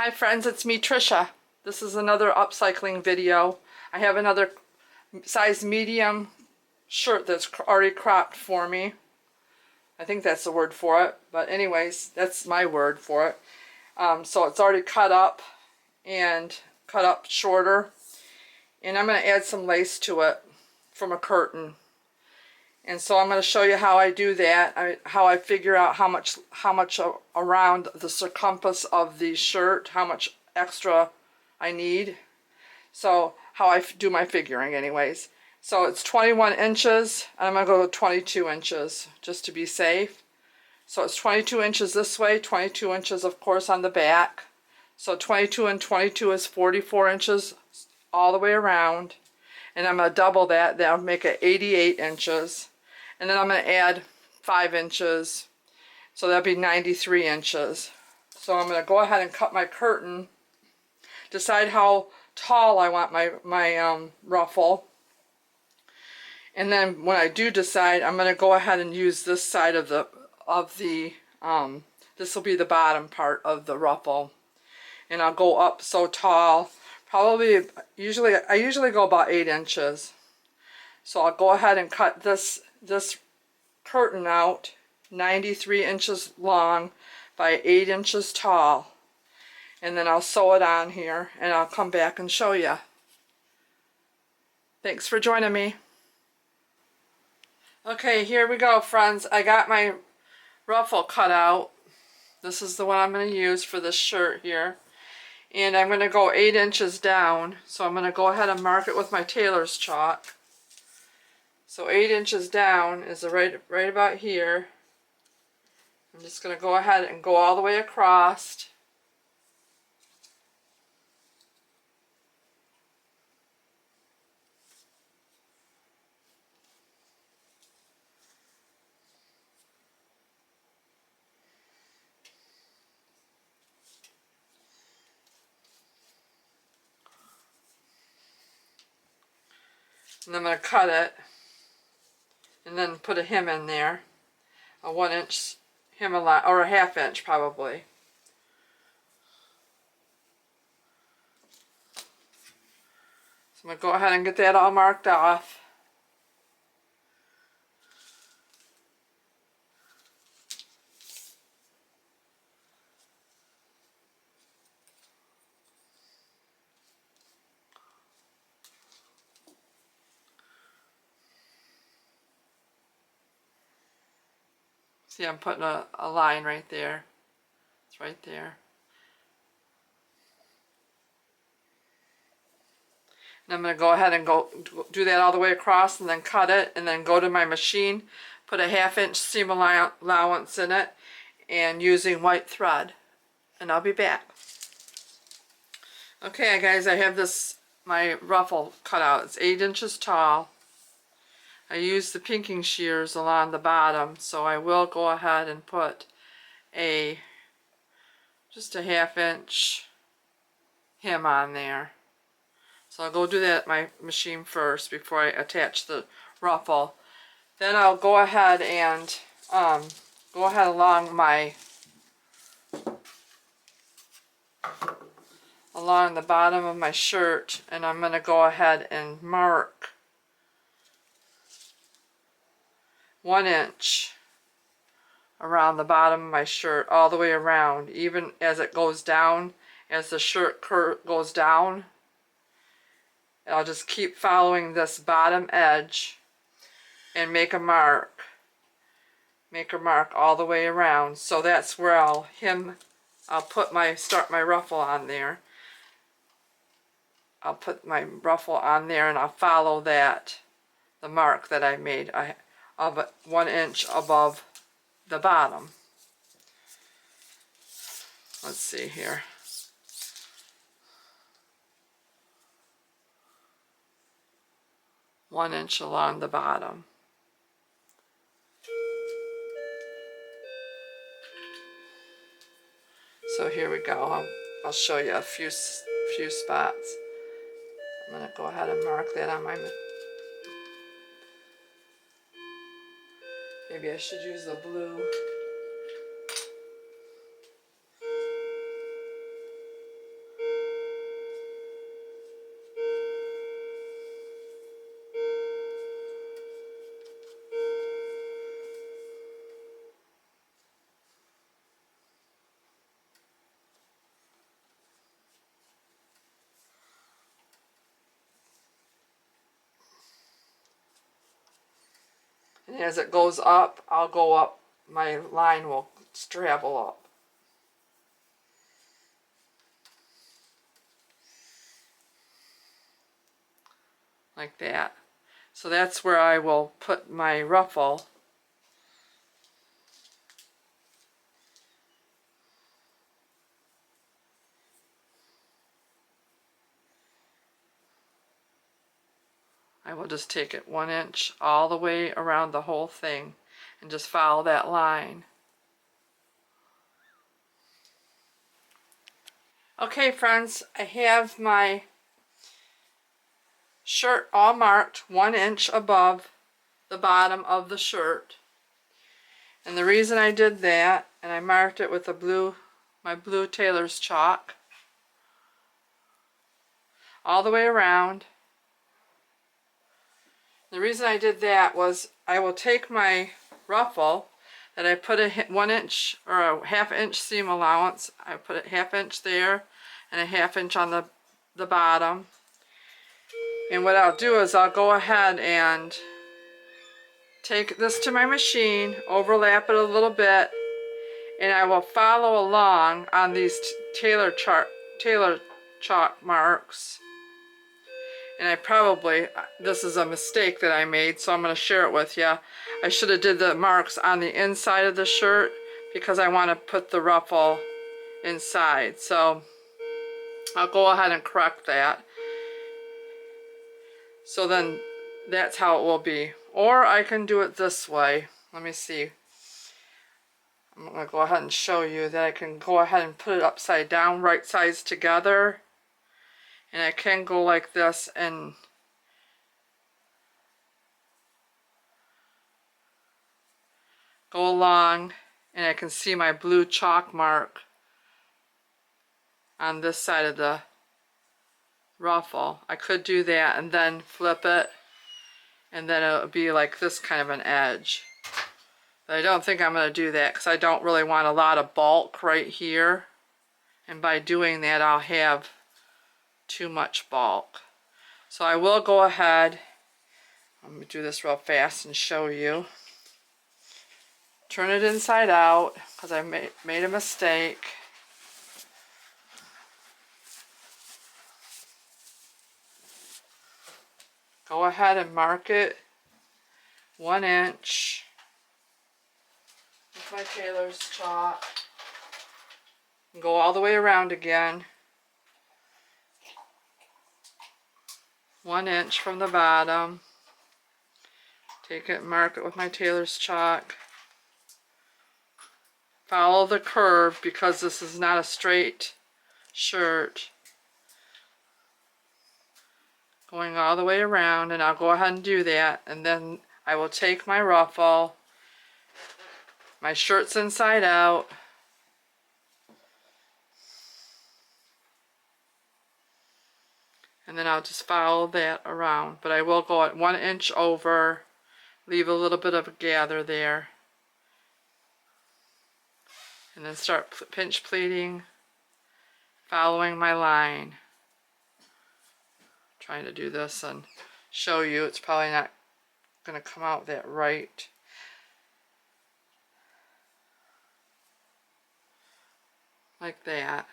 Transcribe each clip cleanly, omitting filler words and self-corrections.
Hi friends, it's me Trisha. This is another upcycling video. I have another size medium shirt that's already cropped for me. I think that's the word for it, but anyways, that's my word for it. So it's already cut up and cut up shorter, and I'm going to add some lace to it from a curtain. And so I'm going to show you how I do that, how I figure out how much around the circumference of the shirt, how much extra I need. So how I do my figuring anyways. So it's 21 inches, and I'm going to go with 22 inches just to be safe. So it's 22 inches this way, 22 inches of course on the back. So 22 and 22 is 44 inches all the way around. And I'm going to double that, that'll make it 88 inches. And then I'm going to add 5 inches, so that'll be 93 inches. So I'm going to go ahead and cut my curtain, decide how tall I want my ruffle. And then when I do decide, I'm going to go ahead and use this side of the this will be the bottom part of the ruffle. And I'll go up so tall, probably, I usually go about 8 inches. So I'll go ahead and cut this curtain out 93 inches long by 8 inches tall, and then I'll sew it on here and I'll come back and show you. Thanks for joining me. Okay, here we go friends. I got my ruffle cut out. This is the one I'm going to use for this shirt here, and I'm going to go 8 inches down. So I'm going to go ahead and mark it with my tailor's chalk. So 8 inches down is right about here. I'm just going to go ahead and go all the way across. And I'm going to cut it and then put a hem in there, a 1 inch hem align, or a 1/2 inch probably. So I'm going to go ahead and get that all marked off. See, I'm putting a line right there. It's right there. And I'm going to go ahead and do that all the way across and then cut it and then go to my machine, put a 1/2 inch seam allowance in it, and using white thread. And I'll be back. Okay guys, I have my ruffle cut out. It's 8 inches tall. I used the pinking shears along the bottom, so I will go ahead and put just a 1/2 inch hem on there. So I'll go do that at my machine first before I attach the ruffle. Then I'll go ahead and along the bottom of my shirt, and I'm going to go ahead and mark 1 inch around the bottom of my shirt all the way around, even as it goes down, as the shirt goes down. I'll just keep following this bottom edge and make a mark all the way around. So that's where I'll start my ruffle on there. I'll put my ruffle on there and I'll follow the mark that I made of 1 inch above the bottom. Let's see here. One inch along the bottom. So here we go. I'll show you a few spots. I'm going to go ahead and mark that on my. Maybe I should use the blue. And as it goes up, I'll go up, my line will travel up. Like that. So that's where I will put my ruffle. I will just take it 1 inch all the way around the whole thing and just follow that line. Okay friends, I have my shirt all marked 1 inch above the bottom of the shirt. And the reason I did that, and I marked it with my blue tailor's chalk all the way around. The reason I did that was I will take my ruffle that I put a 1 inch or a ½ inch seam allowance. I put a ½ inch there and a ½ inch on the bottom. And what I'll do is I'll go ahead and take this to my machine, overlap it a little bit, and I will follow along on these tailor chalk marks. And this is a mistake that I made, so I'm going to share it with you. I should have did the marks on the inside of the shirt because I want to put the ruffle inside. So I'll go ahead and correct that. So then that's how it will be. Or I can do it this way. Let me see. I'm going to go ahead and show you that I can go ahead and put it upside down, right sides together. And I can go like this and go along, and I can see my blue chalk mark on this side of the ruffle. I could do that and then flip it, and then it would be like this kind of an edge. But I don't think I'm going to do that because I don't really want a lot of bulk right here. And by doing that, I'll have too much bulk. So I will go ahead, I'm going to do this real fast and show you. Turn it inside out because I made a mistake. Go ahead and mark it 1 inch with my tailor's chalk. And go all the way around again. 1 inch from the bottom. Take it and mark it with my tailor's chalk. Follow the curve because this is not a straight shirt. Going all the way around, and I'll go ahead and do that, and then I will take my ruffle. My shirt's inside out. And then I'll just follow that around. But I will go at 1 inch over, leave a little bit of a gather there. And then start pinch pleating, following my line. Trying to do this and show you, it's probably not going to come out that right. Like that.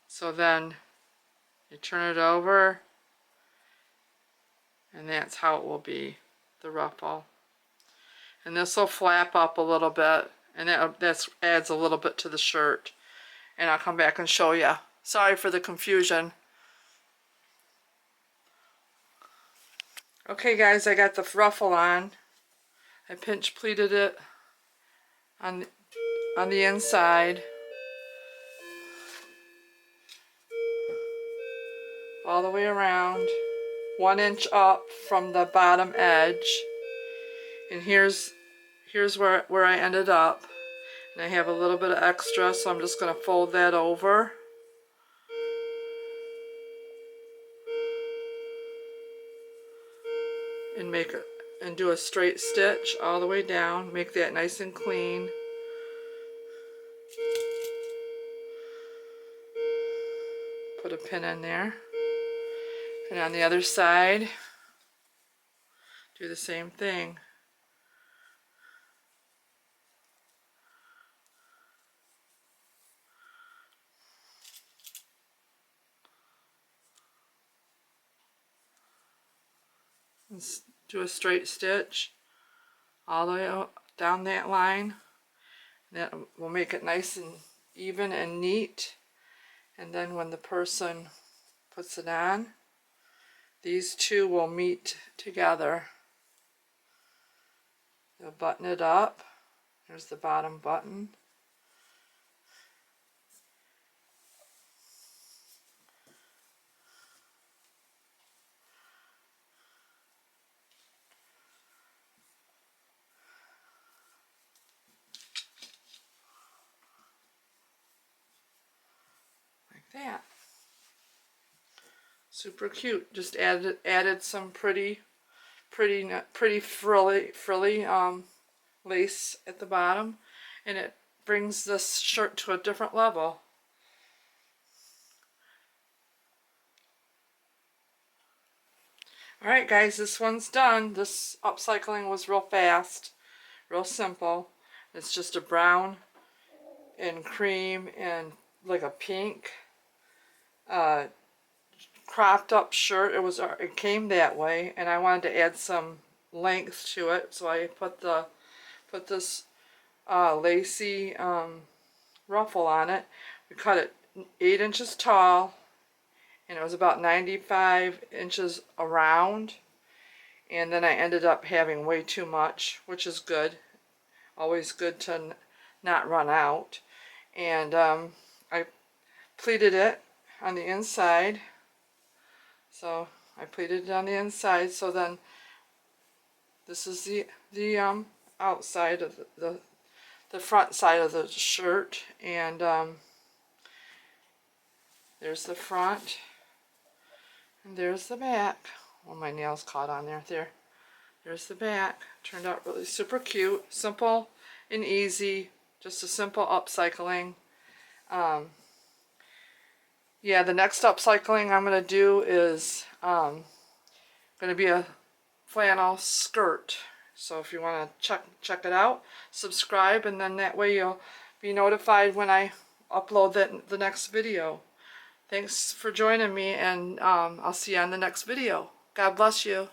So then you turn it over, and that's how it will be, the ruffle. And this will flap up a little bit, and that adds a little bit to the shirt. And I'll come back and show you. Sorry for the confusion. Okay guys, I got the ruffle on. I pinch pleated it on the inside. All the way around. 1 inch up from the bottom edge. And here's where I ended up. And I have a little bit of extra, so I'm just going to fold that over. And do a straight stitch all the way down. Make that nice and clean. Put a pin in there. And on the other side, do the same thing. And do a straight stitch all the way down that line. That will make it nice and even and neat. And then when the person puts it on, these two will meet together. They'll button it up. There's the bottom button. Like that. Super cute. Just added some pretty frilly lace at the bottom, and it brings this shirt to a different level. Alright guys, this one's done. This upcycling was real fast, real simple. It's just a brown and cream and like a pink cropped up shirt. It came that way, and I wanted to add some length to it, so I put this lacy ruffle on it. We cut it 8 inches tall, and it was about 95 inches around, and then I ended up having way too much, which is good. Always good to not run out. And I pleated it on the inside. So I pleated it on the inside. So then this is the outside of the front side of the shirt, and there's the front, and there's the back. Oh, my nails caught on there. There's the back. Turned out really super cute, simple and easy. Just a simple upcycling. Yeah, the next upcycling I'm going to do is going to be a flannel skirt. So if you want to check it out, subscribe, and then that way you'll be notified when I upload the next video. Thanks for joining me, and I'll see you on the next video. God bless you.